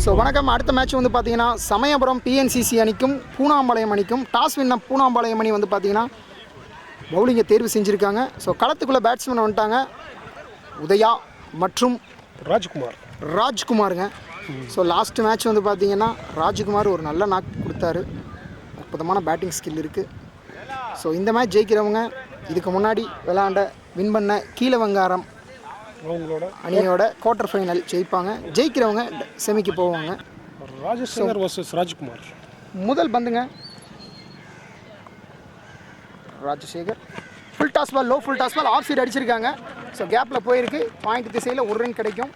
So வணக்கம். அடுத்த match வந்து பார்த்தீங்கன்னா சமயபுரம் பிஎன்சிசி அணிக்கும் பூனாம்பாளையம் அணிக்கும். டாஸ் வின்ன பூனாம்பாளையம் அணி வந்து பார்த்தீங்கன்னா பவுலிங்கை தேர்வு செஞ்சுருக்காங்க. ஸோ களத்துக்குள்ளே பேட்ஸ்மேன் வந்துட்டாங்க, உதயா மற்றும் ராஜ்குமாருங்க. ஸோ லாஸ்ட் மேட்ச் வந்து பார்த்தீங்கன்னா ராஜ்குமார் ஒரு நல்ல நாக் கொடுத்தாரு, அற்புதமான பேட்டிங் ஸ்கில் இருக்குது. ஸோ இந்த மேட்ச் ஜெயிக்கிறவங்க இதுக்கு முன்னாடி விளையாண்ட வின் பண்ண கீழவங்காரம் அவங்களோட அணியோட குவார்டர் ஃபைனல் ஜெயிப்பாங்க. ஜெயிக்கிறவங்க செமிக்கு போவாங்க. ராஜசேகர் வர்சஸ் ராஜ்குமார். முதல் பந்துங்க, Rajasekar full toss ball, low full toss ball, off side அடிச்சிருக்காங்க. ஸோ கேப்பில் போயிருக்கு, பாயிண்ட் திசையில் ஒரு ரன் கிடைக்கும்.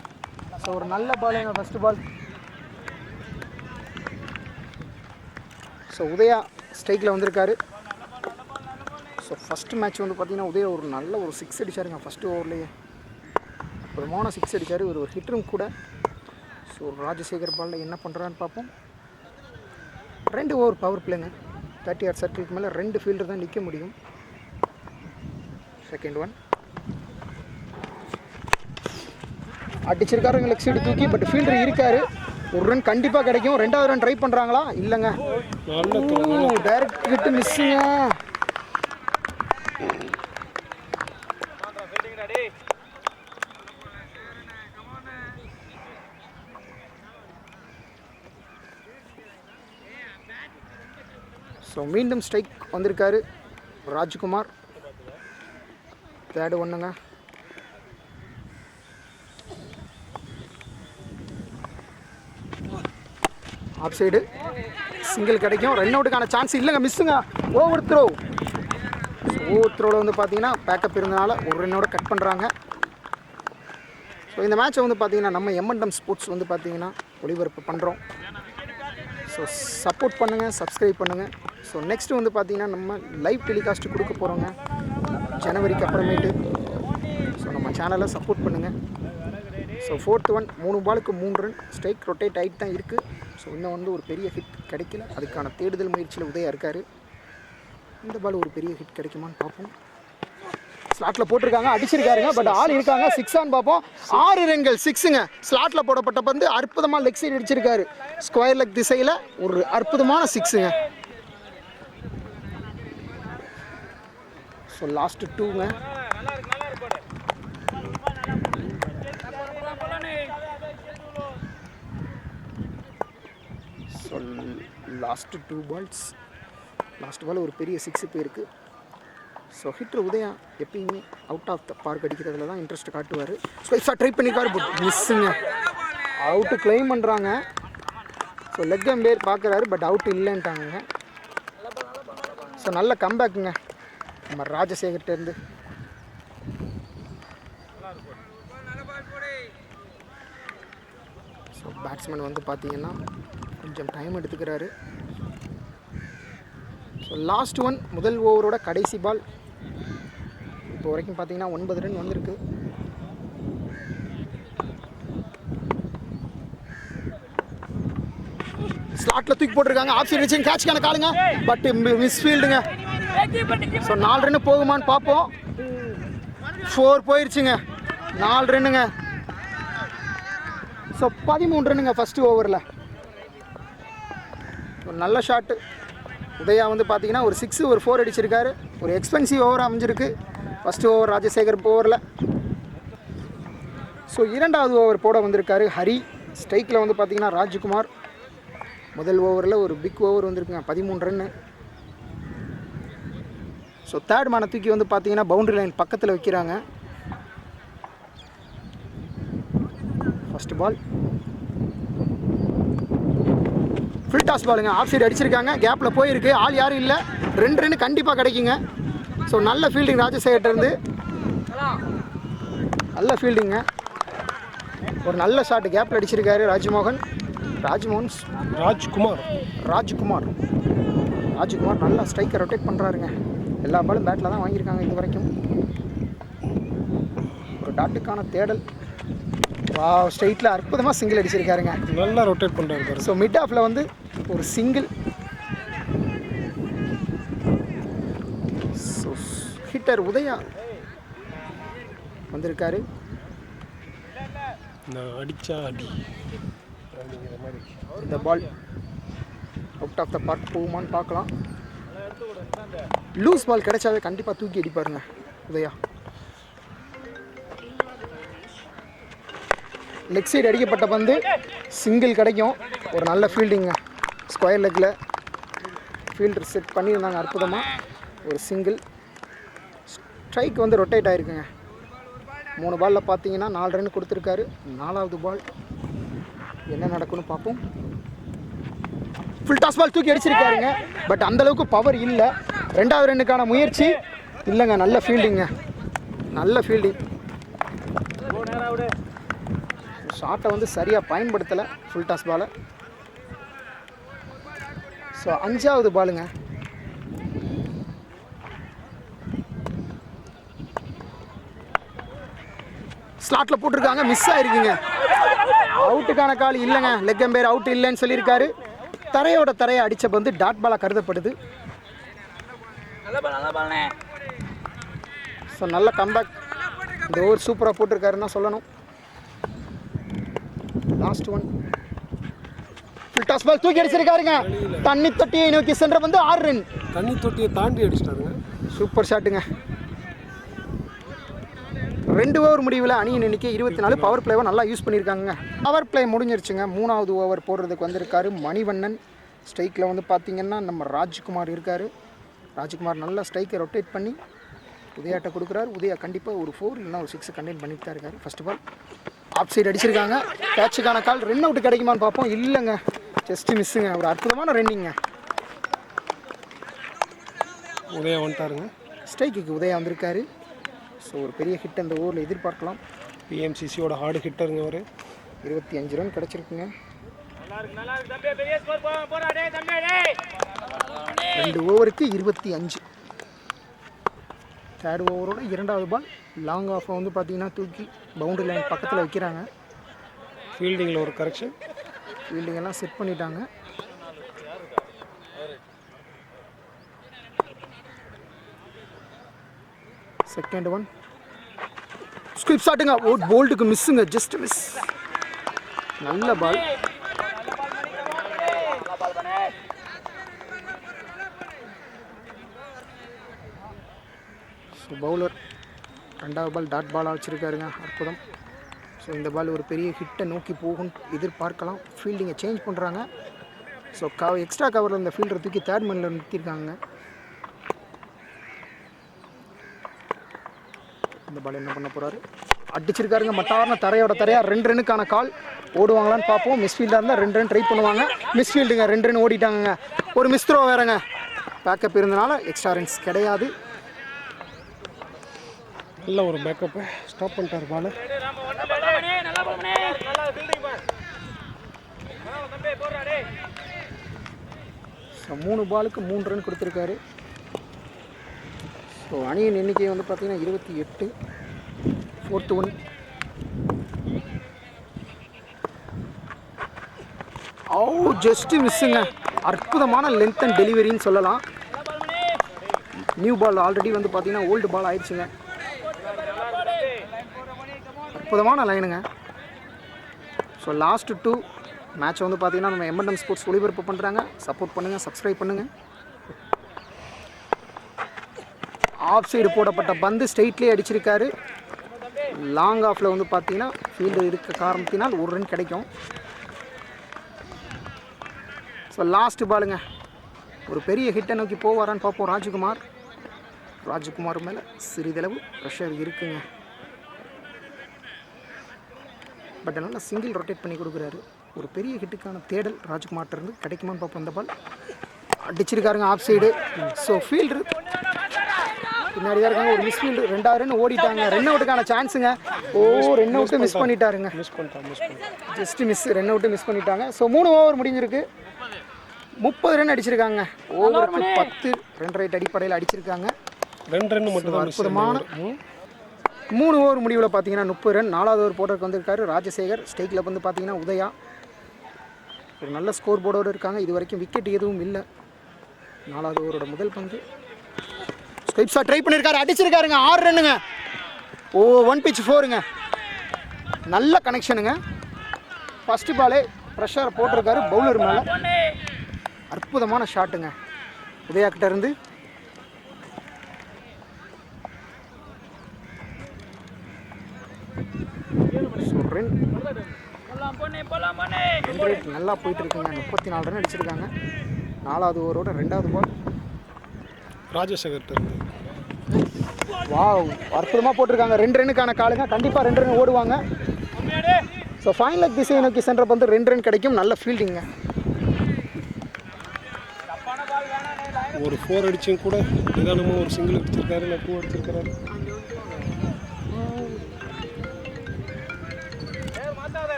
ஸோ ஒரு நல்ல பாலுங்க ஃபஸ்ட்டு பால். ஸோ உதயா ஸ்ட்ரைக்கில் வந்திருக்காரு. ஸோ ஃபஸ்ட்டு மேட்ச் வந்து பார்த்திங்கன்னா உதயா ஒரு நல்ல ஒரு 6 அடிச்சாருங்க ஃபஸ்ட்டு ஓவர்லேயே. ஒரு மோன 6 அடித்தார், ஒரு ஹிட்டரும் கூட. ஸோ ராஜசேகர் பாலில் என்ன பண்ணுறான்னு பார்ப்போம். 2 ஓவர் பவர் பிளேங்க, 30 யார்ட் சர்க்கிளுக்கு மேலே 2 ஃபீல்டர் தான் நிற்க முடியும். செகண்ட் ஒன் அடிச்சிருக்காரு லெக் சைடு தூக்கி, பட் ஃபீல்டர் இருக்காரு. ஒரு ரன் கண்டிப்பாக கிடைக்கும். 2வது ரன் ட்ரை பண்ணுறாங்களா? இல்லைங்க, டைரக்ட் ஹிட் மிஸ்ஸுங்க. ஸோ மீண்டும் ஸ்ட்ரைக் வந்திருக்காரு ராஜ்குமார். தேர்டு ஒன்றுங்க. ஆஃப் சைடு சிங்கிள் கிடைக்கும். ரன் அவுட்டுக்கான சான்ஸ் இல்லைங்க, மிஸ்ஸுங்க. Over throw. ஓவர் த்ரோவில் வந்து பார்த்தீங்கன்னா பேக்கப் இருந்தனால ஒரு ரன்னோட கட் பண்ணுறாங்க. ஸோ இந்த மேட்ச்சை வந்து பார்த்தீங்கன்னா நம்ம எம்என்டம் ஸ்போர்ட்ஸ் வந்து பார்த்தீங்கன்னா ஒளிபரப்பு பண்ணுறோம். ஸோ சப்போர்ட் பண்ணுங்கள், சப்ஸ்கிரைப் பண்ணுங்கள். ஸோ நெக்ஸ்ட்டு வந்து பார்த்திங்கன்னா நம்ம லைவ் டெலிகாஸ்ட்டு கொடுக்க போகிறோங்க ஜனவரிக்கு அப்புறமேட்டு. ஸோ நம்ம சேனலை சப்போர்ட் பண்ணுங்கள். ஸோ 4th ஒன் 3 பாலுக்கு 3 ரன், ஸ்ட்ரைக் ரொட்டேட் ஆகிட்டு தான் இருக்குது. ஸோ இன்னும் வந்து ஒரு பெரிய ஹிட் கிடைக்கல, அதுக்கான தேடுதல் முயற்சியில் உதயா இருக்கார். இந்த பால் ஒரு பெரிய ஹிட் கிடைக்குமான்னு பார்ப்போம். ஸ்லாட்டில் போட்டிருக்காங்க, அடிச்சிருக்காருங்க, பட் ஆள் இருக்காங்க. 6 ஆன் பார்ப்போம். 6 ரன்கள், 6ங்க. ஸ்லாட்டில் போடப்பட்ட பந்து அற்புதமாக லெக் சைடு அடிச்சிருக்காரு, ஸ்கொயர் லெக் திசையில் ஒரு அற்புதமான 6ங்க. ஸோ லாஸ்ட்டு 2ங்க. So last 2 balls. Last ball ஒரு பெரிய 6 போயிருக்கு. ஸோ ஹிட்டர் உதயா எப்பயுமே அவுட் ஆஃப் த பார்க் அடிக்கிறதுல தான் இன்ட்ரெஸ்ட் காட்டுவார். ஸ்பைஸாக ட்ரை பண்ணிக்காரு, பட் மிஸ்ஸுங்க. அவுட்டு கிளைம் பண்ணுறாங்க. ஸோ லெக் எம்பேர் பார்க்குறாரு, பட் அவுட் இல்லைன்ட்டாங்க. ஸோ நல்ல கம்பேக்குங்க நம்ம ராஜசேகர்கிட்டேருந்து. ஸோ பேட்ஸ்மேன் வந்து பார்த்தீங்கன்னா கொஞ்சம் டைம் எடுத்துக்கிறாரு. ஸோ லாஸ்ட் ஒன், முதல் ஓவரோட கடைசி பால். இப்போ வரைக்கும் பார்த்தீங்கன்னா 9 ரன் வந்திருக்கு. ஸ்லாட்டில் தூக்கி போட்டிருக்காங்க. ஆஃப் சைடு வச்சு கேட்ச்க்கான காலுங்க, பட் மிஸ் ஃபீல்டுங்க. ஸோ 4 ரன்னு போகுமான்னு பார்ப்போம். 4 போயிடுச்சுங்க. 4 ரன்னுங்க. ஸோ 13 ரன்னுங்க ஃபஸ்ட்டு ஓவரில். ஒரு நல்ல ஷாட்டு. உதயா வந்து பார்த்தீங்கன்னா ஒரு 6 ஒரு 4 அடிச்சிருக்காரு. ஒரு எக்ஸ்பென்சிவ் ஓவர் அமைஞ்சிருக்கு ஃபஸ்ட்டு ஓவர் ராஜசேகர் ஓவரில். ஸோ 2வது ஓவர் போட வந்திருக்காரு ஹரி. ஸ்ட்ரைக்கில் வந்து பார்த்தீங்கன்னா ராஜ்குமார். முதல் ஓவரில் ஒரு பிக் ஓவர் வந்திருக்குங்க, 13 ரன்னு. ஸோ தேர்ட் மேனை தூக்கி வந்து பார்த்தீங்கன்னா பவுண்டரி லைன் பக்கத்தில் வைக்கிறாங்க. ஃபஸ்ட்டு பால் ஃபுல் டாஸ் பாலுங்க, ஆஃப் சைடு அடிச்சிருக்காங்க, கேப்பில் போயிருக்கு, ஆள் யாரும் இல்லை. 2 ரன்னு கண்டிப்பாக கிடைக்குங்க. ஸோ நல்ல ஃபீல்டிங் ராஜசேகர்கிட்டருந்து, நல்ல ஃபீல்டிங்க. ஒரு நல்ல ஷாட் கேப்பில் அடிச்சிருக்காரு ராஜ்குமார் நல்லா ஸ்ட்ரைக்கை ரொட்டேட் பண்ணுறாருங்க. எல்லா பாலும் பேட்டில் தான் வாங்கியிருக்காங்க இது வரைக்கும். ஒரு டாட்டுக்கான தேடல். ஸ்ட்ரைட்டில் அற்புதமாக சிங்கிள் அடிச்சிருக்காருங்க, நல்லா ரொட்டேட் பண்ணுறாரு. ஸோ மிட் ஆஃபில் வந்து ஒரு சிங்கிள். ஸோ ஹிட்டர் உதயா வந்திருக்காரு. அடிச்சா அடி இந்த ball out of the park போகுமான்னு பார்க்கலாம். லூஸ் பால் கிடைச்சாவே கண்டிப்பாக தூக்கி அடிப்பாருங்க உதயா. லெக் சைடு அடிக்கப்பட்ட பந்து சிங்கிள் கிடைக்கும். ஒரு நல்ல ஃபீல்டிங்க, ஸ்கொயர் லெக்கில் ஃபீல்டர் செட் பண்ணியிருந்தாங்க அற்புதமாக. ஒரு சிங்கிள். ஸ்ட்ரைக் வந்து ரொட்டேட் ஆகிருக்குங்க. 3 பாலில் பார்த்தீங்கன்னா 4 ரன் கொடுத்துருக்காரு. 4வது பால் என்ன நடக்குன்னு பார்ப்போம். ஃபுல் டாஸ் பால் தூக்கி அடிச்சிருக்காருங்க. பட் அந்தளவுக்கு பவர் இல்லை. 2வது ரன்னுக்கான முயற்சி இல்லைங்க. நல்ல ஃபீல்டிங்க, நல்ல ஃபீல்டிங். ஷாட்டை வந்து சரியாக பயன்படுத்தலை ஃபுல் டாஸ் பாலை. ஸோ 5வது பாலுங்க. ஸ்லாட்டில் போட்டிருக்காங்க, மிஸ் ஆகிருக்குங்க. அவுட்டுக்கான கால் இல்லைங்க. லெக் எம்பையர் அவுட் இல்லைன்னு சொல்லியிருக்காரு. தரையோட தரையை அடித்த பந்து டாட் பாலாக கருதப்படுது. ஸோ நல்ல கம்பேக். இந்த ஓவர் சூப்பராக போட்டிருக்காருன்னு தான் சொல்லணும். Last one full toss ball தூக்கி அடிச்சிருக்காருங்க. தண்ணி தொட்டியை நோக்கி சென்ற வந்து 6 ரன். தண்ணி தொட்டியை தாண்டி அடிச்சிட்டாருங்க. சூப்பர் ஷாட்டுங்க. 2 ஓவர் முடிவில் அணியின் எண்ணிக்கை 24. பவர் பிளேவை நல்லா யூஸ் பண்ணியிருக்காங்க. பவர் பிளே முடிஞ்சிருச்சுங்க. 3வது ஓவர் போடுறதுக்கு வந்திருக்காரு மணிவண்ணன். ஸ்ட்ரைக்கில் வந்து பார்த்திங்கன்னா நம்ம ராஜ்குமார் இருக்கார். ராஜ்குமார் நல்லா ஸ்ட்ரைக்கை ரொட்டேட் பண்ணி உதயாட்ட கொடுக்குறாரு. உதயா கண்டிப்பாக ஒரு 4 இல்லைனா ஒரு 6 கண்டெயின் பண்ணிட்டு தான் இருக்காரு. ஃபர்ஸ்ட் பால் ஆஃப் சைடு அடிச்சிருக்காங்க. கேட்சுக்கான கால் ரன் அவுட் கிடைக்குமான்னு பார்ப்போம். இல்லைங்க, ஜஸ்ட்டு மிஸ்ஸுங்க. ஒரு அற்புதமான ரன்னிங்க. உதயா வந்துட்டாருங்க. ஸ்ட்ரைக்குக்கு உதயா வந்திருக்காரு. ஸோ ஒரு பெரிய ஹிட் அந்த ஓவரில் எதிர்பார்க்கலாம். பிஎம்சிசியோட ஹார்டு ஹிட்டருங்க அவர். 25 ரன் கிடச்சிருக்குங்க. 2 ஓவருக்கு 25. 3rd ஓவரோட 2வது பால் லாங் ஆஃப் வந்து பார்த்தீங்கன்னா தூக்கி பவுண்டரி லைன் பக்கத்தில் வைக்கிறாங்க. ஃபீல்டிங்கில் ஒரு கரெக்ஷன். ஃபீல்டிங் எல்லாம் செட் பண்ணிட்டாங்க. செகண்ட் ஒன் ஸ்குயிப் ஷாட்டுங்க. போல்ட்டுக்கு மிஸ்ஸுங்க, ஜஸ்ட் மிஸ். நல்ல பால். ஸோ பவுலர் 2வது பால் டாட் பாலாக வச்சுருக்காருங்க. அற்புதம். ஸோ இந்த பால் ஒரு பெரிய ஹிட்டை நோக்கி போகும் எதிர்பார்க்கலாம். ஃபீல்டிங்கை சேஞ்ச் பண்ணுறாங்க. ஸோ எக்ஸ்ட்ரா கவரில் இந்த ஃபீல்டரை தூக்கி 3rd மேனில் நிறுத்தியிருக்காங்க. இந்த பால் என்ன பண்ண போகிறாரு? அடிச்சிருக்காருங்க. மட்டார்னு தரையோட தரையாக 2 ரன்னுக்கான கால். ஓடுவாங்களான்னு பார்ப்போம். மிஸ்ஃபீல்டாக இருந்தால் 2 ரன் ட்ரை பண்ணுவாங்க. மிஸ்ஃபீல்டுங்க, 2 ரன் ஓடிட்டாங்க. ஒரு மிஸ் த்ரோ வேறங்க. பேக்கப் இருந்தனால எக்ஸ்ட்ரா ரன்ஸ் கிடையாது. நல்ல ஒரு பேக்கப்பு. ஸ்டாப் பண்ணிட்டார் பால். ஸோ 3 பாலுக்கு 3 ரன் கொடுத்துருக்காரு. ஸோ அணியின் எண்ணிக்கை வந்து பார்த்திங்கன்னா 28. 4th one. ஜஸ்ட்டு மிஸ்ஸுங்க. அற்புதமான லென்த் அண்ட் டெலிவரின்னு சொல்லலாம். நியூ பால் ஆல்ரெடி வந்து பார்த்திங்கன்னா ஓல்டு பால் ஆயிடுச்சுங்க. அற்புதமான லைனுங்க. ஸோ லாஸ்ட் 2 மேட்ச் வந்து பார்த்திங்கன்னா நம்ம M&M ஸ்போர்ட்ஸ் ஒளிபரப்பு பண்ணுறாங்க. சப்போர்ட் பண்ணுங்கள், சப்ஸ்கிரைப் பண்ணுங்கள். ஆஃப் சைடு போடப்பட்ட பந்து ஸ்ட்ரெயிட்லேயே அடிச்சிருக்காரு. லாங் ஆஃபில் வந்து பார்த்தீங்கன்னா ஃபீல்டு இருக்க காரணத்தினால் 1 ரன் கிடைக்கும். ஸோ லாஸ்ட் பாலுங்க. ஒரு பெரிய ஹிட்டை நோக்கி போவாரான்னு பார்ப்போம். ராஜ்குமார் மேலே சிறிதளவு ப்ரெஷர் இருக்குங்க. பட் நல்லா சிங்கிள் ரொட்டேட் பண்ணி கொடுக்குறாரு. ஒரு பெரிய ஹிட்டுக்கான தேடல் ராஜ்குமார்ட்ட இருந்து கிடைக்குமான்னு பார்ப்போம். இந்த பால் அடிச்சிருக்காருங்க ஆஃப் சைடு. ஸோ ஃபீல்டர் பின்னாடி தான் இருக்காங்க. ஒரு மிஸ்ஃபீல்டு. 2வது ரன் ஓடிட்டாங்க. ரன் அவுட்டுக்கான சான்ஸுங்க. ரன் அவுட்டு மிஸ் பண்ணிட்டாருங்க. Just miss. Run out miss பண்ணிட்டாங்க. ஸோ 3 ஓவர் முடிஞ்சிருக்கு. 30 ரன் அடிச்சிருக்காங்க. ஓவருக்கு 10 ரன் ரேட் அடிப்படையில் அடிச்சிருக்காங்க. 2 ரன் மட்டும் அற்புதமான 3 ஓவர் முடிவில் பார்த்தீங்கன்னா 30 ரன். 4வது ஓவர் போடுறதுக்கு வந்திருக்காரு ராஜசேகர். ஸ்டேக்கில் வந்து பார்த்தீங்கன்னா உதயா. ஒரு நல்ல ஸ்கோர் போர்டோடு இருக்காங்க. இது வரைக்கும் விக்கெட் எதுவும் இல்லை. 4வது ஓவரோட முதல் பந்து ஸ்குயிப் ஷாட் ட்ரை பண்ணியிருக்காரு. அடிச்சிருக்காருங்க. 6 ரன்னுங்க. 1 pitch 4ங்க. நல்ல கனெக்ஷனுங்க. ஃபஸ்ட்டு பாலே ப்ரெஷர் போட்டிருக்காரு பவுலர் மேலே. அற்புதமான ஷாட்டுங்க உதயா கிட்ட இருந்து. ரன் ரேட் நல்லா போயிட்டு இருக்குங்க. 34 ரன் அடிச்சிருக்காங்க. 4வது ஓவரோட 2வது பால். ராஜசேகர் இருந்து வாவ், அற்புதமாக போட்டிருக்காங்க. 2 ரன்னுக்கான காலுங்க. கண்டிப்பாக 2 ரன் ஓடுவாங்க. ஸோ ஃபைன் லெக் திசையை நோக்கி சென்ற பந்து 2 ரன் கிடைக்கும். நல்ல ஃபீல்டிங்க. ஒரு 4 அடிச்சும் கூட நிதானமாக ஒரு சிங்கிள் அடிச்சிருக்காரு, இல்லை 2 அடிச்சிருக்காரு.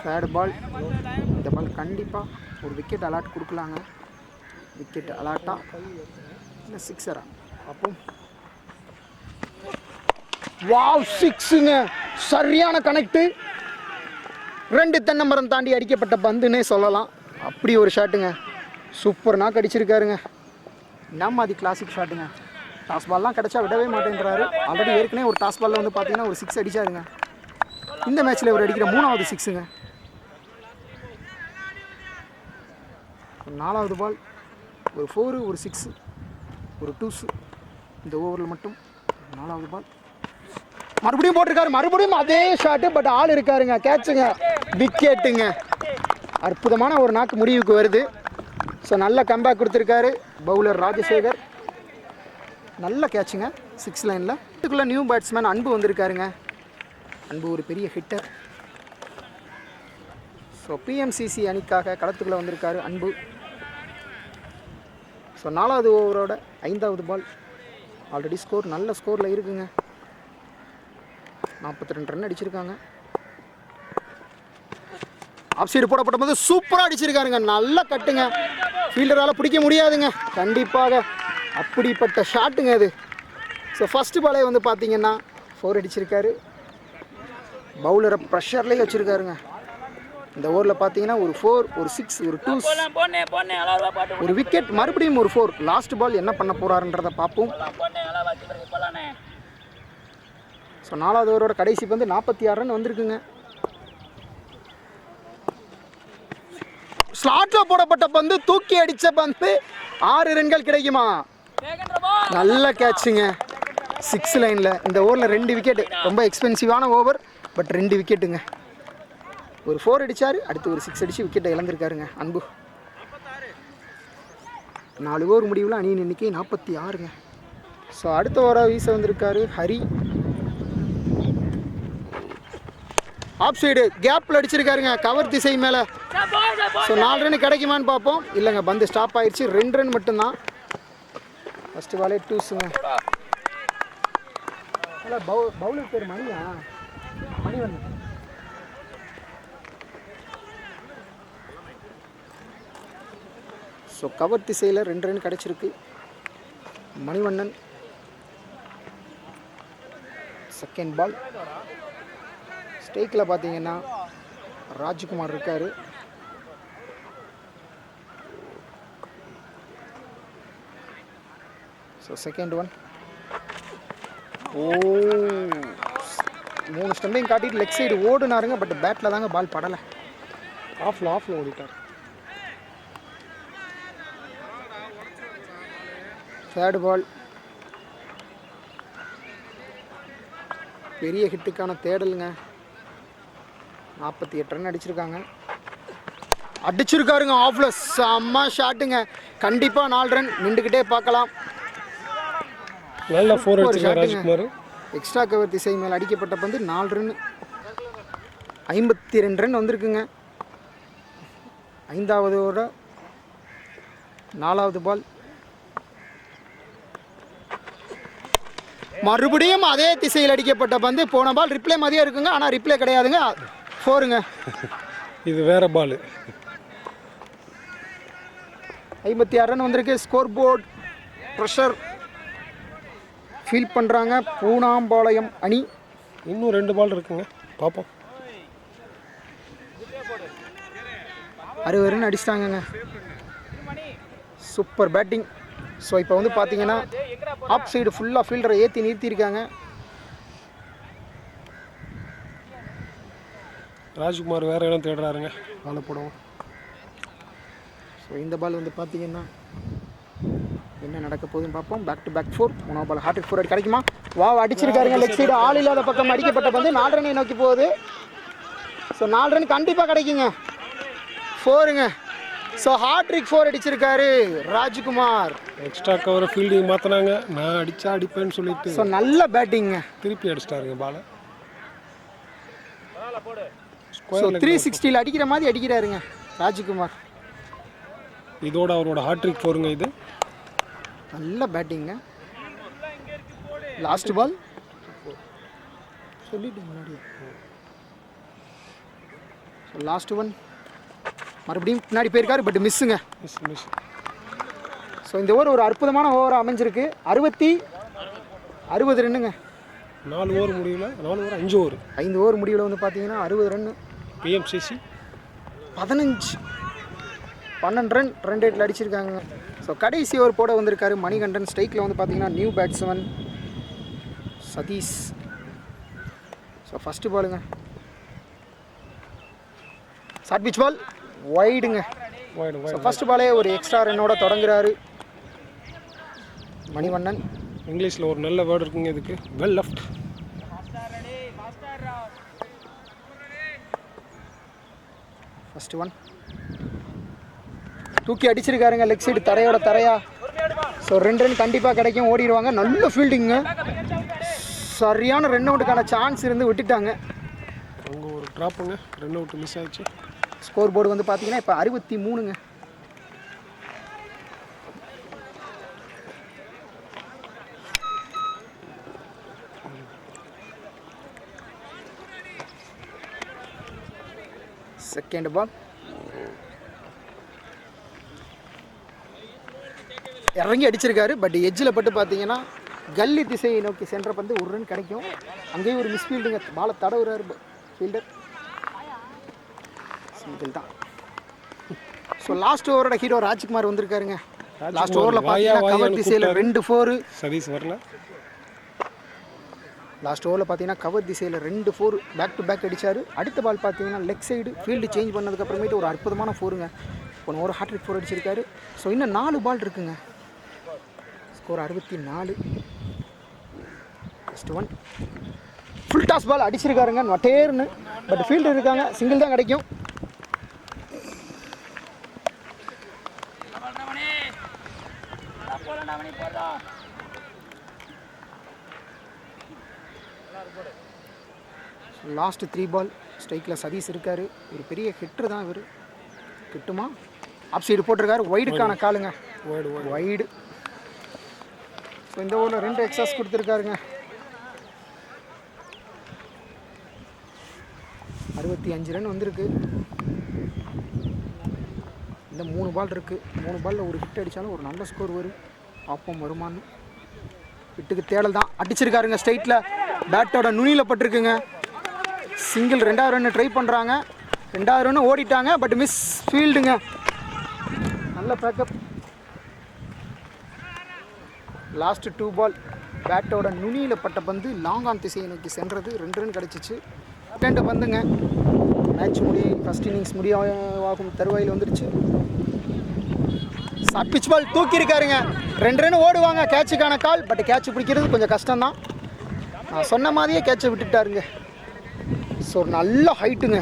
Third ball. இந்த பால் கண்டிப்பாக ஒரு விக்கெட் அலாட் கொடுக்கலாங்க. விக்கெட் அலாட்டா இல்லை சிக்ஸரா? அப்போ வாவ், சிக்ஸுங்க. சரியான கனெக்டு. 2 தென்னமரம் தாண்டி அடிக்கப்பட்ட பந்துன்னே சொல்லலாம். அப்படி ஒரு ஷாட்டுங்க. சூப்பர் நாக் அடிச்சிருக்காருங்க. நம்ம அது கிளாசிக் ஷாட்டுங்க. டாஸ் பால்லாம் கிடச்சா விடவே மாட்டேன்றாரு. ஆல்ரெடி ஏற்கனவே ஒரு டாஸ் பாலில் வந்து பார்த்தீங்கன்னா ஒரு 6 அடிச்சாருங்க. இந்த மேட்ச்சில் இவர் அடிக்கிற 3வது 6ங்க. 4வது பால். ஒரு 4, ஒரு 6, ஒரு 2s இந்த ஓவரில் மட்டும். 4வது பால். மறுபடியும் போட்டிருக்காரு. மறுபடியும் அதே ஷாட்டு. பட் ஆள் இருக்காருங்க. கேட்சுங்க. விக்கெட்டுங்க. அற்புதமான ஒரு நாக்கு முடிவுக்கு வருது. ஸோ நல்ல கம்பேக் கொடுத்துருக்காரு பவுலர் ராஜசேகர். நல்ல கேட்சுங்க 6 லைனில். இதுக்குள்ளே நியூ பேட்ஸ்மேன் அன்பு வந்திருக்காருங்க. அன்பு ஒரு பெரிய ஹிட்டர். ஸோ பிஎம்சிசி அணிக்காக களத்துக்குள்ளே வந்திருக்காரு அன்பு. ஸோ 4வது ஓவரோட 5வது பால். ஆல்ரெடி ஸ்கோர் நல்ல ஸ்கோரில் இருக்குங்க. 42 ரன் அடிச்சிருக்காங்க. ஆஃப் சைடு போடப்பட்ட போது சூப்பராக அடிச்சிருக்காருங்க. நல்ல கட்டுங்க. ஃபீல்டரால் பிடிக்க முடியாதுங்க கண்டிப்பாக. அப்படிப்பட்ட ஷாட்டுங்க அது. ஸோ ஃபஸ்ட்டு பாலே வந்து பார்த்தீங்கன்னா 4 அடிச்சிருக்காரு. பவுலரை ப்ரெஷர்லேயே வச்சுருக்காருங்க. இந்த ஓவரில் பார்த்தீங்கன்னா ஒரு 4, ஒரு 6, ஒரு 2s, ஒரு விக்கெட், மறுபடியும் ஒரு 4. லாஸ்ட் பால் என்ன பண்ண போகிறாருன்றதை பார்ப்போம். ஸோ 4வது ஓவரோட கடைசி பந்து 46 ரன் வந்திருக்குங்க. ஸ்லாட்டில் போடப்பட்ட பந்து, தூக்கி அடித்த பந்து, 6 ரன்கள் கிடைக்குமா? நல்ல கேட்சுங்க 6 லைனில். இந்த ஓவரில் 2 விக்கெட்டு. ரொம்ப எக்ஸ்பென்சிவான ஓவர், பட் 2 விக்கெட்டுங்க. ஒரு 4 அடித்தார், அடுத்து ஒரு 6 அடித்து விக்கெட்டை இழந்திருக்காருங்க அன்பு. 4 ஓவர் முடிவில் அணியின் எண்ணிக்கை 46ங்க. ஸோ அடுத்த ஓவராக வீச வந்திருக்காரு ஹரி. ஆஃப் சைடு கேப்பில் அடிச்சிருக்காருங்க கவர் திசை மேலே. ஸோ 4 ரன் கிடைக்குமான்னு பார்ப்போம். இல்லைங்க, பந்து ஸ்டாப் ஆயிடுச்சு. 2 ரன் மட்டும்தான். ஃபஸ்ட்டு பாலே 2ஸ்ங்க. இல்லை பவுலர் பேர் மணியா? மணிவண்ணன். ஸோ கவர் திசையில் 2 ரன் கிடச்சிருக்கு. மணிவண்ணன். Second ball. ஸ்டேக்கில் பார்த்தீங்கன்னா ராஜ்குமார் இருக்கார். So second one. ஓ, 3 ஸ்டம்பையும் காட்டிட்டு லெக் சைடு ஓடுனாருங்க. பட் பேட்டில் தாங்க பால் படலை. ஆஃபில் ஓடிட்டார். தேர்ட் பால். பெரிய ஹிட்டுக்கான தேடலுங்க. 48 ரன் அடிச்சிருக்காங்க. அடிச்சிருக்காருங்க ஆஃப்ல. செம்ம ஷாட்டுங்க. கண்டிப்பாக 4 ரன் நின்றுக்கிட்டே பார்க்கலாம். நல்ல 4 அடிச்சிருக்காரு ராஜ்குமார். எக்ஸ்ட்ரா கவர் திசை மேலே அடிக்கப்பட்ட பந்து 4 ரன். 52 ரன் வந்திருக்குங்க. 5வது ஓவரோட 4வது பால். மறுபடியும் அதே திசையில் அடிக்கப்பட்ட பந்து. போன பால் ரிப்ளே மாதிரியே இருக்குங்க, ஆனால் ரிப்ளே கிடையாதுங்க. 4ங்க. இது வேற பால். 56 ரன் வந்திருக்கு. ஸ்கோர் போர்டு ப்ரெஷர் ஃபீல் பண்ணுறாங்க பூனாம்பாளையம் அணி. இன்னும் 2 பால் இருக்குங்க, பார்ப்போம். 60 ரன் அடிச்சிட்டாங்கங்க. Super batting. ஸோ இப்போ வந்து பார்த்தீங்கன்னா ஆஃப் சைடு ஃபுல்லாக ஃபீல்டரை ஏற்றி நிறுத்தியிருக்காங்க. ராஜ்குமார் வேறு இடம் தேடுறாருங்க. வாழை போடுவோம். ஸோ இந்த பால் வந்து பார்த்தீங்கன்னா என்ன நடக்க போகுதுன்னு பார்ப்போம். Back to back 4. 3வது பால் ஹார்ட்ரிக் 4 அடி கிடைக்குமா? அடிச்சிருக்காருங்க. லெக் சைடு ஆள் இல்லாத பக்கம் அடிக்கப்பட்ட பந்து 4 ரன்னை நோக்கி போகுது. ஸோ 4 ரன் கண்டிப்பாக கிடைக்குங்க. 4ங்க. ஸோ ஹார்ட்ரிக் 4 அடிச்சிருக்காரு ராஜ்குமார். எக்ஸ்ட்ரா கவர் ஃபீல்டிங் மாற்றினாங்க. நான் அடிப்பேன்னு சொல்லிட்டு ஸோ நல்ல பேட்டிங்க. திருப்பி அடிச்சிட்டாருங்க பாலை. ஸோ 360 அடிக்கிற மாதிரி அடிக்கிறாருங்க ராஜ்குமார். இதோட அவரோட ஹார்ட்ரிக் 4ங்க இது. நல்ல பேட்டிங்க. லாஸ்ட் பால் சொல்லிட்டு முன்னாடி லாஸ்ட் ஒன் மறுபடியும் முன்னாடி போயிருக்காரு. பட் மிஸ்ஸுங்க. மிஸ். ஸோ இந்த ஓவர் ஒரு அற்புதமான ஓவராக அமைஞ்சிருக்கு. 60 ரன்னுங்க. 4 ஓவர் முடியல. 4 ஓவர் 5 ஓவர் 5 ஓவர் முடிவில் வந்து பார்த்தீங்கன்னா 60 ரன்னு. பிஎம்சிசி 12 ரன் ரன் ரேட்டில் அடிச்சிருக்காங்க. ஸோ கடைசி ஓவர் போட வந்திருக்காரு மணிகண்டன். ஸ்ட்ரைக்கில் வந்து பார்த்தீங்கன்னா new batsman Sathish. So first பாலுங்க ஷார்ட் பிச் பால் வைடுங்க. ஸோ ஃபஸ்ட்டு பாலே ஒரு எக்ஸ்ட்ரா ரன்னோட தொடங்குறாரு மணிவண்ணன். இங்கிலீஷில் ஒரு நல்ல வேர்டு இருக்குங்க இதுக்கு, வெல் லெஃப்ட். ஃபஸ்ட்டு ஒன் தூக்கி அடிச்சிருக்காருங்க. லெக் சைடு தரையோட தரையா. ஸோ 2 ரன் கண்டிப்பாக கிடைக்கும். ஓடிடுவாங்க. நல்ல ஃபீல்டிங்க. சரியான ரன் அவுட்டுக்கான சான்ஸ் இருந்து விட்டுட்டாங்க. அவங்க ஒரு ட்ராப்புங்க. ரன் அவுட் மிஸ் ஆயிடுச்சு. ஸ்கோர் போர்டு வந்து பார்த்தீங்கன்னா இப்போ 63ங்க. செகண்ட் பால் இறங்கி அடிச்சிருக்காரு. பட் எட்ஜில் பட்டு பார்த்தீங்கன்னா கல்லி திசையை நோக்கி சென்ற பந்து 1 ரன் கிடைக்கும். அங்கேயும் ஒரு மிஸ் ஃபீல்டுங்க. பாலை தடவுறாரு ஃபீல்டர். சிங்கிள் தான். ஸோ லாஸ்ட் ஓவரோட ஹீரோ ராஜ்குமார் வந்திருக்காருங்க. லாஸ்ட் ஓவரில் பார்த்தீங்கன்னா கவர் திசையில் 2 4. சதீஷ் வரல. லாஸ்ட் ஓவரில் பார்த்தீங்கன்னா கவர் திசையில் 2 4 பேக் டு பேக் அடித்தார். அடுத்த பால் பார்த்தீங்கன்னா லெக் சைடு ஃபீல்டு சேஞ்ச் பண்ணதுக்கப்புறமேட்டு ஒரு அற்புதமான 4ங்க. போன ஒரு ஹார்ட்ரிக் 4 அடிச்சிருக்காரு. ஸோ இன்னும் 4 பால் இருக்குங்க. Score 64. First one full toss ball அடிச்சிருக்காருங்க நொட்டேர்னு. பட் ஃபீல்டு இருக்காங்க. சிங்கிள் தான் கிடைக்கும். லாஸ்ட் 3 பால் ஸ்ட்ரைக்கில் சதீஷ் இருக்கார். ஒரு பெரிய ஹிட்ரு தான் இவர். கிட்டுமா? ஆப் சைடு போட்டிருக்காரு. வைடுக்கான காலுங்க. வைடு. ஸோ இந்த ஓவரில் 2 எக்ஸாஸ் கொடுத்துருக்காருங்க. 65 ரன் வந்திருக்கு. இந்த 3 பால் இருக்குது. 3 பாலில் ஒரு ஹிட் அடித்தாலும் ஒரு நல்ல ஸ்கோர் வரும். பார்ப்போம் வருமானு. ஹிட்டுக்கு தேடல் தான். அடிச்சிருக்காருங்க. ஸ்ட்ரைட்டில் பேட்டோட நுனியில் பட்டிருக்குங்க. சிங்கிள். 2வது ரன்னு ட்ரை பண்ணுறாங்க. 2வது ரன்னு ஓடிட்டாங்க. பட் மிஸ் ஃபீல்டுங்க. நல்ல பேக்கப். லாஸ்ட் 2 பால் பேட்டோட நுனியில் பட்ட பந்து லாங் ஆன் திசையை நோக்கி சென்றது. 2 ரன் கிடச்சிச்சு. 2 பந்துங்க. மேட்ச் ஃபஸ்ட் இன்னிங்ஸ் முடிவாகும் தருவாயில் வந்துடுச்சு. ஷார்ட் பிச் பால் தூக்கி இருக்காருங்க. 2 ரன் ஓடுவாங்க. கேட்சுக்கான கால். பட் கேட்ச் பிடிக்கிறது கொஞ்சம் கஷ்டம்தான். நான் சொன்ன மாதிரியே கேட்சை விட்டுட்டாருங்க. ஸோ நல்ல ஹைட்டுங்க.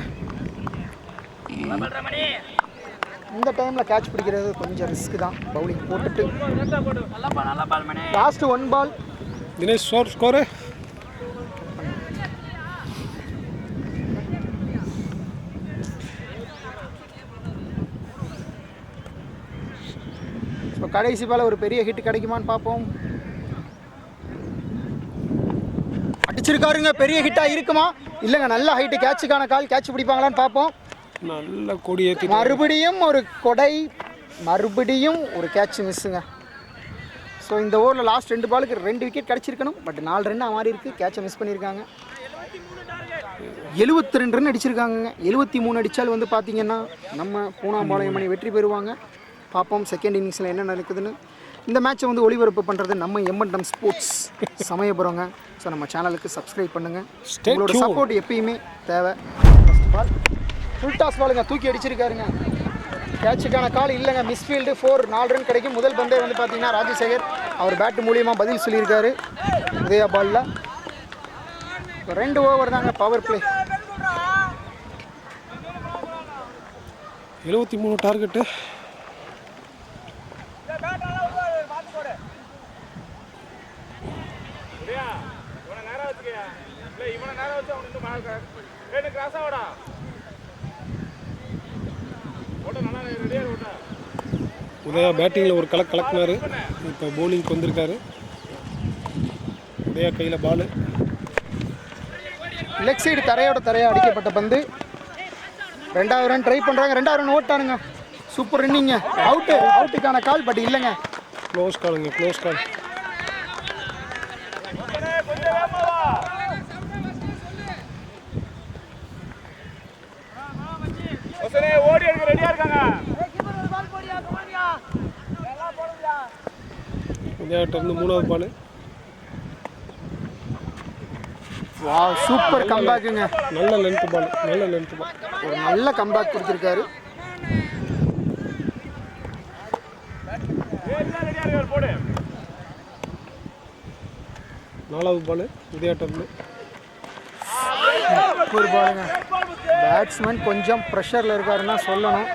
இந்த டைமில் கேட்ச் பிடிக்கிறது கொஞ்சம் ரிஸ்க் தான். பவுலிங் போட்டுட்டு லாஸ்ட் 1 பால் தினேஷ் ஸ்கோரு ஸோ கடைசி பால் ஒரு பெரிய ஹிட் கிடைக்குமான்னு பார்ப்போம். அடிச்சிருக்காருங்க. பெரிய ஹிட்டாக இருக்குமா? இல்லைங்க. நல்ல ஹைட்டு. கேட்சுக்கான கால். கேட்ச் பிடிப்பாங்களான்னு பார்ப்போம். நல்ல கொடி ஏற்றி மறுபடியும் ஒரு கொடை. மறுபடியும் ஒரு கேட்ச் மிஸ்ஸுங்க. ஸோ இந்த ஓவரில் லாஸ்ட் 2 பாலுக்கு 2 விக்கெட் கிடச்சிருக்கணும். பட் 4 ரன்னாக மாறி இருக்குது. கேட்சை மிஸ் பண்ணியிருக்காங்க. 72 ரன் அடிச்சிருக்காங்க. 73 அடித்தால் வந்து பார்த்தீங்கன்னா நம்ம பூனாம்பாளையம் அணி வெற்றி பெறுவாங்க. பார்ப்போம் செகண்ட் இன்னிங்ஸில் என்ன நடக்குதுன்னு. இந்த மேட்சை வந்து ஒளிபரப்பு பண்ணுறது நம்ம M&M ஸ்போர்ட்ஸ் சமயபுரங்க. ஸோ நம்ம சேனலுக்கு சப்ஸ்கிரைப் பண்ணுங்கள். உங்களோட சப்போர்ட் எப்பயுமே தேவை. ஃபஸ்ட் பால் ஃபுல் டாஸ் பாலுங்க. தூக்கி அடிச்சிருக்காருங்க. கேட்சுக்கான கால் இல்லைங்க, மிஸ்ஃபீல்டு 4 4 ரன் கிடைக்கும். முதல் பந்தே வந்து பார்த்தீங்கன்னா ராஜசேகர் அவர் பேட் மூலியமாக பதில் சொல்லியிருக்காரு உதயா பாலில். 2 ஓவர் தாங்க பவர் பிளே. 73 டார்கெட்டு. உதயா பேட்டிங்கில் ஒரு கலக்கினார். இப்போ பவுலிங்க்கு வந்திருக்காரு. உதயா கையில் பால். லெக் சைடு தரையாக அடிக்கப்பட்ட பந்து. 2வது ரன் ட்ரை பண்ணுறாங்க. 2வது ரன் ஓட்டானுங்க. சூப்பர் ரன்னிங்க. அவுட்டுக்கான கால் பட் இல்லைங்க. க்ளோஸ் காலுங்க, க்ளோஸ் கால். உதயாட்டிருந்து 3வது பால். வா, சூப்பர் கம்பேக்குங்க. நல்ல லென்த் பால், நல்ல லென்த் பால். ஒரு நல்ல கம்பேக் கொடுத்துருக்காரு. நாலாவது பால் உதயாட்டிருந்து. ஒரு பாலுங்க. பேட்ஸ்மேன் கொஞ்சம் ப்ரெஷரில் இருக்காருன்னு தான் சொல்லணும்.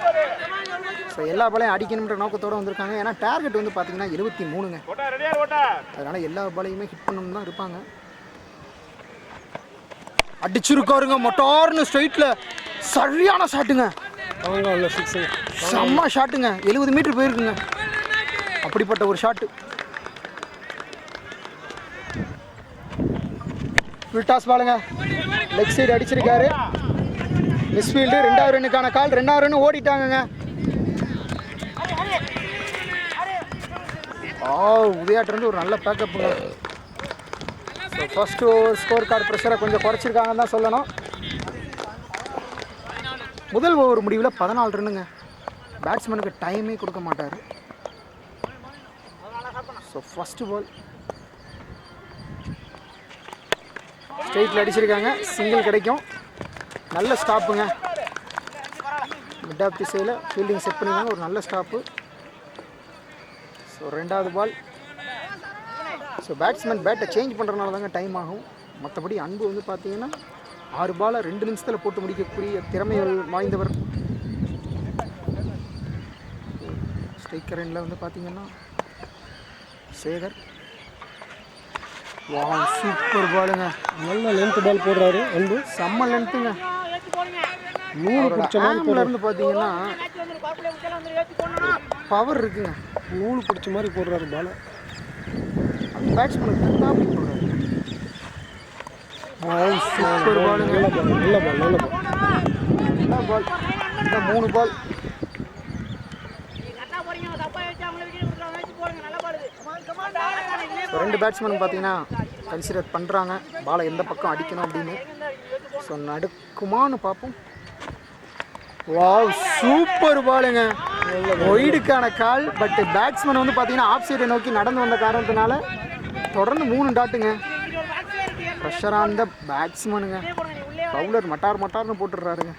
ஸோ எல்லா பாலையும் அடிக்கணுன்ற நோக்கத்தோடு வந்திருக்காங்க. ஏன்னா டார்கெட் வந்து பார்த்தீங்கன்னா 23ங்க. அதனால் எல்லா பாலையுமே ஹிட் பண்ணணும்னு தான் இருப்பாங்க. அடிச்சிருக்காருங்க மொட்டார்னு ஸ்ட்ரைட்டில். சரியான ஷாட்டுங்க. செம்ம ஷாட்டுங்க. 70 மீட்டர் போயிருக்குங்க. அப்படிப்பட்ட ஒரு ஷாட்டு. ஃபுல் டாஸ் பாலுங்க. லெக் சைடு அடிச்சிருக்காரு. மிஸ்ஃபீல்டு. 2வது ரன்னுக்கான கால். 2வது ரன் ஓடிட்டாங்கங்க. உதயாட்டிருந்து ஒரு நல்ல பேக்கப்புங்க. So first over score card ப்ரெஷரை கொஞ்சம் குறைச்சிருக்காங்கன்னு தான் சொல்லணும். முதல் ஓவர் முடிவில் 14 ரன்னுங்க. பேட்ஸ்மேனுக்கு டைமே கொடுக்க மாட்டார். ஸோ ஃபஸ்ட்டு பால் ஸ்ட்ரெயிட்டில் அடிச்சிருக்காங்க. சிங்கிள் கிடைக்கும். நல்ல ஸ்டாப்புங்க. மிட் ஆஃப் தி சைடில் ஃபீல்டிங் செட் பண்ணியிருக்காங்க. ஒரு நல்ல ஸ்டாப்பு. ஸோ 2வது பால். ஸோ பேட்ஸ்மேன் பேட்டை சேஞ்ச் பண்ணுறதுனால தாங்க டைம் ஆகும். மற்றபடி அன்பு வந்து பார்த்தீங்கன்னா 6 பாலை 2 நிமிஷத்தில் போட்டு முடிக்கக்கூடிய திறமை வாய்ந்தவர். ஸ்ட்ரைக்கர் எண்ணில் வந்து பார்த்தீங்கன்னா சேகர். வா, சூப்பர் பாலுங்க. நல்ல லென்த் பால் போடுறாரு அன்பு. செம்ம லென்த்துங்க. இருந்து பார்த்தீங்கன்னா பவர் இருக்குங்க. நூல் பிடிச்ச மாதிரி போடுறாரு பாலை. பேட்ஸ்மேனுக்கு சூப்பர் பாலுங்க. நல்ல பால், நல்ல பால், நல்ல பால். இந்த 3 பால். ரெண்டு பேட்ஸ்மேன் பார்த்தீங்கன்னா கன்சிடர் பண்ணுறாங்க பாலை எந்த பக்கம் அடிக்கணும் அப்படின்னு. ஸோ நடுக்குமான்னு பார்ப்போம். வாவ், சூப்பர் பாலுங்க. ஒய்டுக்கான கால். பட் பேட்ஸ்மேன் வந்து பார்த்தீங்கன்னா ஆஃப் சைடை நோக்கி நடந்து வந்த காரணத்தினால தொடர்ந்து 3 டாட்டுங்க. ப்ரெஷராக இருந்த பேட்ஸ்மேனுங்க. பவுலர் மட்டார்னு போட்டுடுறாருங்க.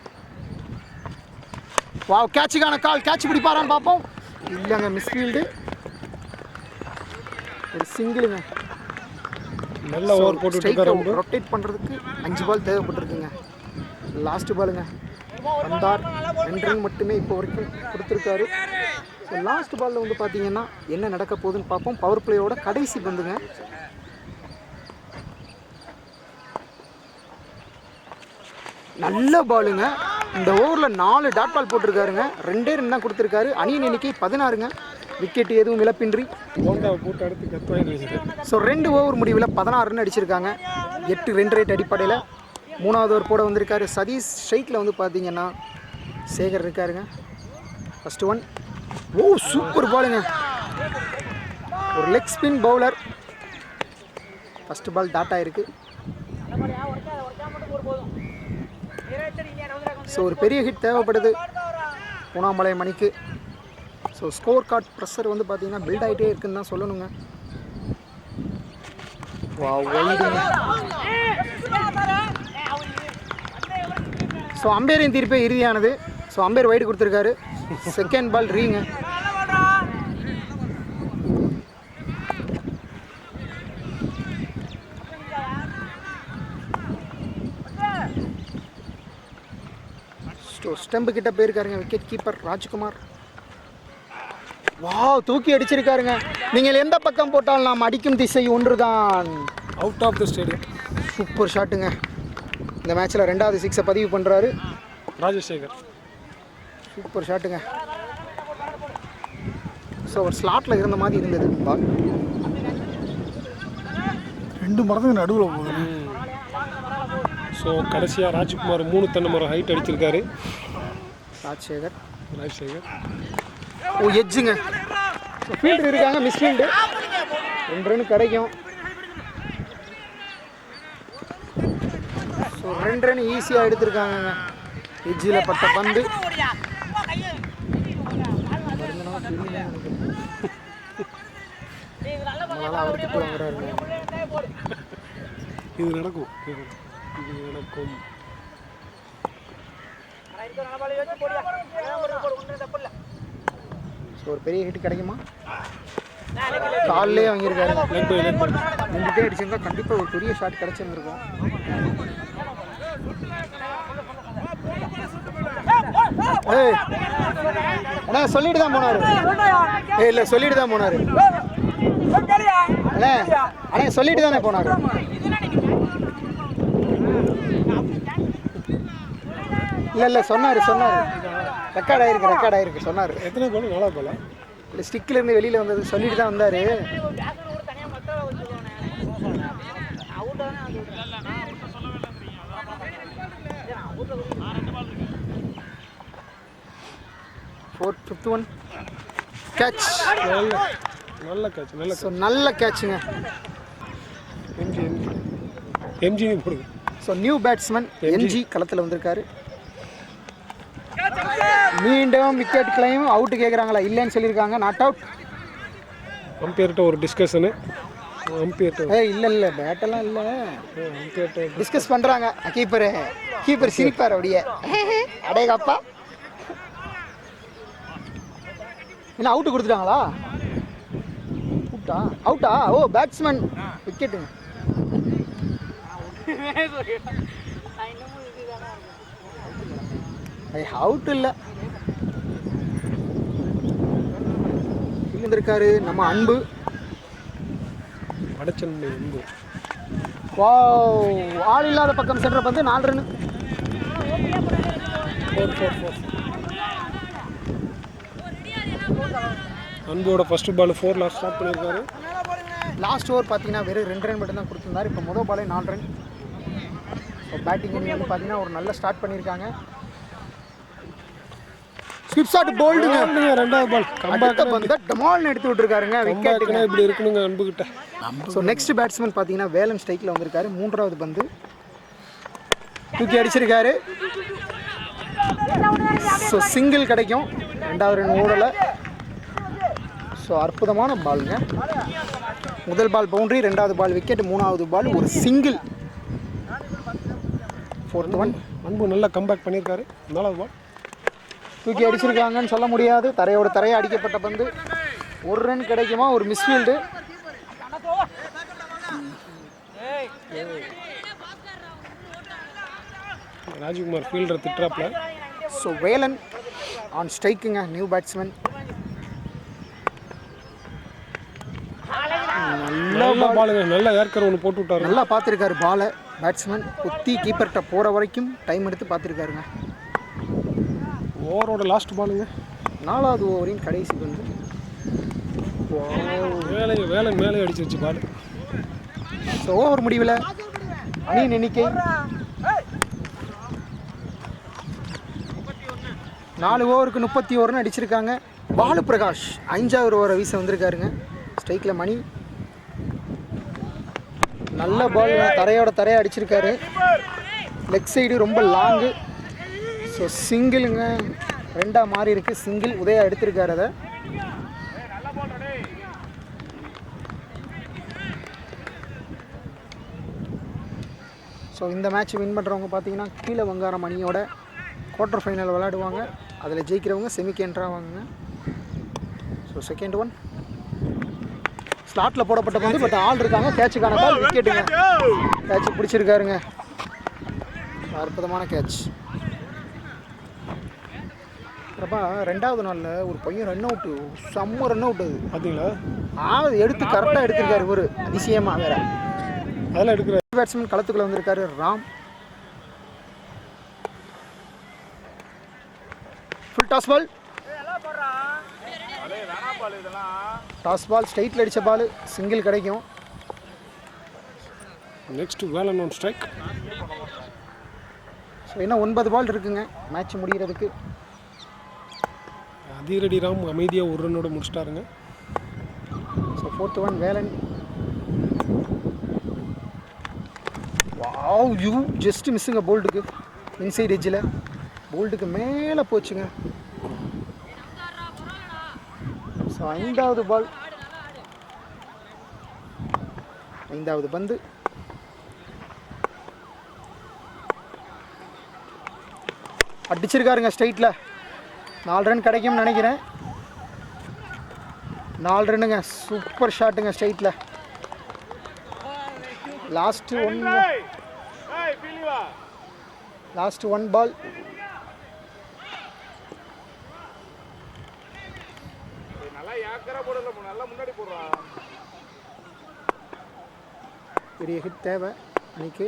வாவ், கேட்சுக்கான கால். கேட்ச் பிடிப்பாரான்னு பார்ப்போம். இல்லைங்க, மிஸ்ஃபீல்டு. ஒரு சிங்கிளுங்க. நல்ல ஓவர் போட்டு ரொட்டேட் பண்ணுறதுக்கு 5 பால் தேவைப்பட்டிருக்குங்க. லாஸ்ட் பாலுங்க. வந்தார். 2 ரன் மட்டுமே இப்போ வரைக்கும் கொடுத்துருக்காரு. ஸோ லாஸ்ட் பாலில் வந்து பார்த்தீங்கன்னா என்ன நடக்க போகுதுன்னு பார்ப்போம். பவர் பிளேயோட கடைசி பந்துங்க. நல்ல பாலுங்க. இந்த ஓவரில் 4 டாட் பால் போட்டிருக்காருங்க. 2 ரன் தான் கொடுத்துருக்காரு. அணியின் எண்ணிக்கை 16ங்க. விக்கெட் எதுவும் இழப்பின்றி. ஸோ 2 ஓவர் முடிவில் 16 ரன் அடிச்சிருக்காங்க. 8 ரன் ரேட் அடிப்படையில். 3வது ஓவர் போட வந்திருக்காரு சதீஷ். ஸ்ட்ரைக்கில் வந்து பார்த்தீங்கன்னா சேகர் இருக்காருங்க. First one. ஓ, சூப்பர் பாலுங்க. ஒரு leg spin bowler. First ball dot ஆயிருக்கு. ஸோ ஒரு பெரிய ஹிட் தேவைப்படுது பூனாமலை மணிக்கு. ஸோ ஸ்கோர் கார்ட் ப்ரெஷர் வந்து பார்த்தீங்கன்னா பில்ட் ஆகிட்டே இருக்குன்னு தான் சொல்லணுங்க. ஸோ அம்பையரின் தீர்ப்பே இறுதியானது. ஸோ அம்பேர் வைடு கொடுத்துருக்காரு. செகண்ட் பால் ரீங்க. ஸ்டெம்பு கிட்ட போயிருக்காருங்க விக்கெட் கீப்பர் ராஜ்குமார். வாவ், தூக்கி அடிச்சிருக்காருங்க. நீங்கள் எந்த பக்கம் போட்டாலும் நாம் அடிக்கும் திசை ஒன்றுதான். Out of the stadium. Super ஷாட்டுங்க. இந்த மேட்ச்சில் 2வது 6 பதிவு பண்ணுறாரு ராஜசேகர். சூப்பர் ஷாட்டுங்க. ஸோ ஒரு ஸ்லாட்டில் இருந்த மாதிரி இருந்தது பால். 2 மரத்துக்கு நடுவில் போகுது. ஸோ கடைசியாக ராஜ்குமார் 3 தென்னை மரம் ஹைட் அடிச்சிருக்காரு. ராஜசேகர். ஓ, எட்ஜுங்க. ஸோ ஃபீல்டர் இருக்காங்க, மிஸ் ஃபீல்டு. 2 ரன் கிடைக்கும். ஸோ 2 ரன் ஈஸியாக எடுத்திருக்காங்க. எட்ஜில் பட்ட பந்து. அவருக்கு வாங்குறாரு. இது நடக்கும். ஸோ ஒரு பெரிய ஹிட் கிடைக்குமா? காலிலே வாங்கியிருக்காரு. முன்கிட்டே அடிச்சிருந்தா கண்டிப்பாக ஒரு பெரிய ஷாட் கிடைச்சிருந்துருக்கும். அண்ணா சொல்லிட்டு தான் போனார். இல்லை சொல்லிட்டு தான் போனார். அண்ணே சொல்லிட்டு தானே போனார். இல்லை சொன்னார். ரெக்கார்ட் ஆயிருக்கு சொன்னார். எத்தனை பால்? 4 பாலா? இல்லை, ஸ்டிக்கில் இருந்து வெளியில் வந்தது சொல்லிட்டு தான் வந்தார். Fifth one catch. நல்ல கேட்ச். நல்ல கேட்சுங்க. எம்ஜி போடுங்க. ஸோ நியூ பேட்ஸ்மேன் எம்ஜி களத்தில் வந்திருக்காரு. மீண்டும் விக்கெட் கிளைம். அவுட்டு கேட்குறாங்களா? இல்லைன்னு சொல்லியிருக்காங்க. Not out. அம்பையர்கிட்ட ஒரு டிஸ்கஷனு. இல்லை பேட்டெல்லாம் இல்லை. டிஸ்கஸ் பண்ணுறாங்க. கீப்பர் சிரிப்பார் அப்படியே. அடேங்கப்பா, என்ன அவுட்டு கொடுத்துட்டாங்களா? அவுட்டா? ஓ, பேட்ஸ்மேன் விக்கெட்டுங்க. அவுட் இல்லை. இருக்காரு நம்ம அன்பு. வடச்சென்னை அன்பு. வாவ், ஆள் இல்லாத பக்கம் சென்ற பந்து 4 ரன். அன்போட ஃபர்ஸ்ட் பால் 4 லாஸ்ட் ஸ்டார்ட் பண்ணியிருக்காரு. லாஸ்ட் ஓவர் பார்த்தீங்கன்னா வெறும் 2 ரன் மட்டும் தான் கொடுத்துருந்தாரு. இப்போ முதல் பாலே 4 ரன். ஸோ பேட்டிங் வந்து பார்த்தீங்கன்னா ஒரு நல்ல ஸ்டார்ட் பண்ணியிருக்காங்க. ஸ்விப் ஷாட் போல்டுங்க. 2வது பால் கம்பேக் பந்த டமால்னு எடுத்து விட்டுருக்காருங்க. விக்கெட்டுங்க. இப்படி இருக்கணுங்க அன்பு கிட்ட. ஸோ நெக்ஸ்ட் பேட்ஸ்மேன் பார்த்தீங்கன்னா வேலன் ஸ்ட்ரைக்கில் வந்திருக்காரு. 3வது பந்து தூக்கி அடிச்சிருக்காரு. ஸோ சிங்கிள் கிடைக்கும். 2வது ரன் ஓடலை. ஸோ அற்புதமான பாலுங்க. முதல் பால் பவுண்டரி, 2வது பால் விக்கெட், 3வது பால் ஒரு சிங்கிள். 4th one. அன்பு நல்லா கம்பேக் பண்ணியிருக்காரு. 4வது பால் தூக்கி அடிச்சிருக்காங்கன்னு சொல்ல முடியாது. தரையை அடிக்கப்பட்ட பந்து. 1 ரன் கிடைக்குமா? ஒரு மிஸ்ஃபீல்டு. ராஜ்குமார் ஃபீல்டர் திட்றாப்ல. ஸோ வேலன் ஆன் ஸ்ட்ரைக்குங்க, நியூ பேட்ஸ்மேன். நல்ல பாலுங்க. நல்ல ஏர்கர் ஒன்று போட்டு விட்டாரு. நல்லா பார்த்துருக்காரு பாலை பேட்ஸ்மேன். குத்தி கீப்பர்கிட்ட போகிற வரைக்கும் டைம் எடுத்து பார்த்துருக்காருங்க. ஓவரோட லாஸ்ட் பாலுங்க. 4வது ஓவரின் கடைசி பந்து. வேலன் மேலே அடிச்சிருச்சு பால். ஸோ ஓவர் முடிவில் அணியின் எண்ணிக்கை 4 ஓவருக்கு 31 ரன் அடிச்சிருக்காங்க. பாலு பிரகாஷ் 5வது ஓவரை வீச வந்திருக்காருங்க. ஸ்ட்ரைக்கில் மணி. நல்ல பால் தரையை அடிச்சிருக்காரு. லெக் சைடு ரொம்ப லாங்கு. ஸோ சிங்கிளுங்க. 2ஆக மாறி இருக்கு. சிங்கிள் உதயா எடுத்திருக்காரு. அதை ஸோ இந்த மேட்ச் வின் பண்ணுறவங்க பார்த்தீங்கன்னா கீழே வங்காரம் அணியோட குவார்ட்டர் ஃபைனல் விளையாடுவாங்க. அதில் ஜெயிக்கிறவங்க செமிக்கு என்ட்ராவாங்க. ஸோ செகண்ட் ஒன் ஸ்லாட்டில் போடப்பட்ட பந்து, பட் ஆள் இருக்காங்க. கேட்சுக்கான பால், விக்கெட்டுங்க. கேட்ச் பிடிச்சிருக்காருங்க. அற்புதமான கேட்ச். அப்பா ரெண்டாவது நாளில் ஒரு பையன் ரன் அவுட்டு, செம்ம ரன் அவுட் அது பார்த்தீங்களா? எடுத்து கரெக்டாக எடுத்திருக்காரு இவர், அதிசயமாக வேற. அதெல்லாம் எடுக்கிற பேட்ஸ்மேன் களத்துக்குள்ளே வந்திருக்காரு Ram. Full toss ball, toss ball ஸ்ட்ரைட்டில் அடித்த பால், சிங்கிள் கிடைக்கும். Next Velan on strike. So இன்னும் 9 பால் இருக்குங்க மேட்ச் முடிகிறதுக்கு. அதிரடி ராம் அமைதியாக ஒரு ரன்னோட முடிச்சிட்டாருங்க. ஸோ 4th ஒன் வேலன். வாவ், யூ ஜஸ்ட் மிஸ்ஸுங்க போல்டுக்கு, இன்சைட் எட்ஜில் போல்டுக்கு மேலே போச்சுங்க. ஸோ 5வது பால், 5வது பந்து. அடிச்சிருக்காருங்க ஸ்ட்ரைட்டில். 4 ரன் கிடைக்கும்னு நினைக்கிறேன். 4 ரன்னுங்க. சூப்பர் ஷாட்டுங்க ஸ்ட்ரைட்டில். லாஸ்ட்டு ஒன் பால். பெரிய ஹிட் தேவை அன்னைக்கு.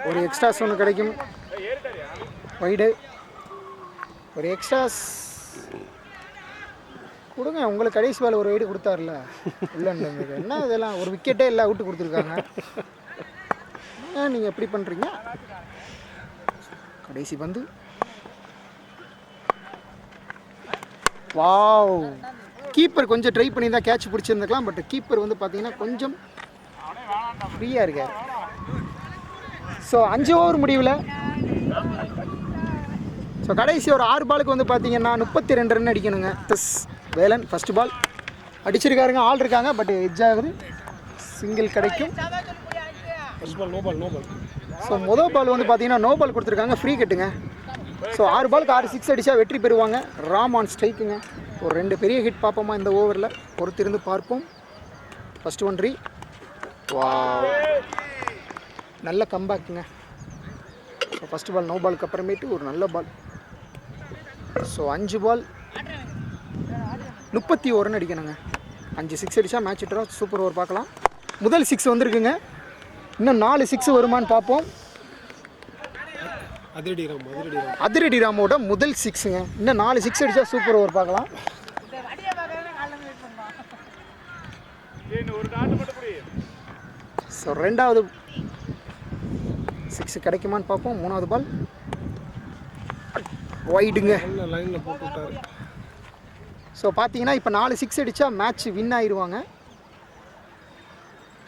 ஒரு எக்ஸ்ட்ராஸ் ஒன்று கிடைக்கும். வைடு ஒரு எக்ஸ்ட்ராஸ் கொடுங்க. உங்களுக்கு கடைசி பால் ஒரு வைடு கொடுத்தாருல இல்லை, என்ன இதெல்லாம் ஒரு விக்கெட்டே இல்லை, அவுட்டு கொடுத்துருக்காங்க. நீங்கள் எப்படி பண்ணுறீங்க? கடைசி பந்து. வாவ், கீப்பர் கொஞ்சம் ட்ரை பண்ணி தான் கேட்ச் பிடிச்சிருந்துக்கலாம். பட் கீப்பர் வந்து பார்த்தீங்கன்னா கொஞ்சம் ஃப்ரீயாக இருக்கார். ஸோ 5 ஓவர் முடிவில். ஸோ கடைசி ஒரு 6 பாலுக்கு வந்து பார்த்தீங்கன்னா 32 ரன் அடிக்கணுங்க. ப்ளஸ் வேலன் ஃபஸ்ட்டு பால் அடிச்சிருக்காருங்க. ஆள் இருக்காங்க, பட் எட்ஜ் ஆகுது, சிங்கிள் கிடைக்கும். ஸோ மொதல் பால் வந்து பார்த்தீங்கன்னா நோ பால் கொடுத்துருக்காங்க, ஃப்ரீ கட்டுங்க. ஸோ 6 பாலுக்கு 6 சிக்ஸ் அடித்தா வெற்றி பெறுவாங்க. ராம் ஆன் ஸ்ட்ரைக்குங்க. ஒரு 2 பெரிய ஹிட் பார்ப்போமா இந்த ஓவரில், பொறுத்திருந்து பார்ப்போம். ஃபஸ்ட் ஒன் ரீ. வா, நல்ல கம்பேக்குங்க. ஸோ ஃபஸ்ட்டு பால் நோ பாலுக்கு அப்புறமேட்டு ஒரு நல்ல பால். ஸோ 5 பால் 31 ரன் அடிக்கணுங்க. 5 சிக்ஸ் அடித்தா மேட்ச் ட்ரா. சூப்பர் ஓவர் பார்க்கலாம். முதல் 6 வந்திருக்குங்க. இன்னும் 4 6 வருமானு பார்ப்போம். அதிரடி ராமோட முதல் 6ங்க. இன்னும் 4 6 அடித்தா சூப்பர் ஓவர் பார்க்கலாம். ஸோ 2வது 6 கிடைக்குமான்னு பார்ப்போம். 3வது பால் வைடுங்க. ஸோ பார்த்தீங்கன்னா இப்போ 4 6 அடித்தா மேட்ச் வின் ஆயிடுவாங்க.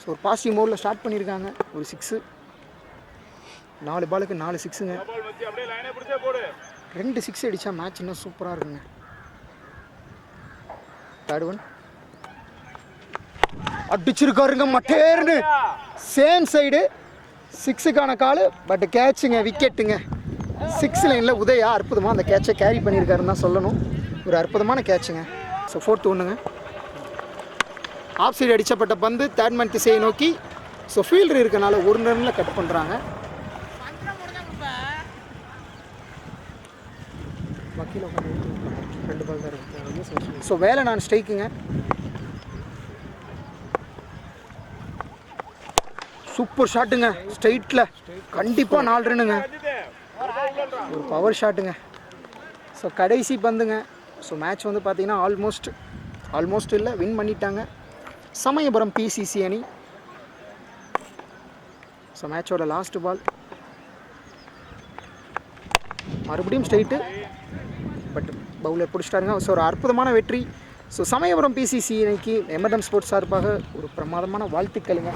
ஸோ ஒரு பாசிட்டிவ் மோடில் ஸ்டார்ட் பண்ணியிருக்காங்க. ஒரு 6, 4 பாலுக்கு 4 6ங்க. 2 6 அடித்தா மேட்ச் இன்னும் சூப்பராக இருக்குங்க. 3rd ஒன் அடிச்சிருக்காருங்க மட்டேர்னு, சேம் சைடு 6க்கான கால், பட் கேட்சுங்க, விக்கெட்டுங்க. 6 லைனில் உதயா அற்புதமாக அந்த கேட்சை கேரி பண்ணியிருக்காருன்னு தான் சொல்லணும். ஒரு அற்புதமான கேட்சுங்க. ஸோ 4th ஒன்றுங்க. ஆஃப் சைடு அடிக்கப்பட்ட பந்து தேர்ட்மேன் திசையை நோக்கி. ஸோ ஃபீல்டர் இருக்கனால 1 ரனில் கட் பண்ணுறாங்க. வக்கீல் 2 பால் தான் இருக்கு. ஸோ வேலை நான் ஸ்ட்ரைக்குங்க. சூப்பர் ஷாட்டுங்க ஸ்ட்ரைட்டில், கண்டிப்பாக 4 ரன்னுங்க. ஒரு பவர் ஷாட்டுங்க. ஸோ கடைசி பந்துங்க. ஸோ மேட்ச் வந்து பார்த்தீங்கன்னா ஆல்மோஸ்ட் இல்லை, வின் பண்ணிட்டாங்க சமயபுரம் பிசிசி அணி. ஸோ மேட்சோட லாஸ்ட் பால் மறுபடியும் ஸ்ட்ரைட்டு, பட் பவுலர் பிடிச்சிட்டாருங்க. ஸோ ஒரு அற்புதமான வெற்றி. ஸோ சமயபுரம் பிசிசி அணிக்கு எம்என்எம் ஸ்போர்ட்ஸ் சார்பாக ஒரு பிரமாதமான வாழ்த்துக்களுங்க.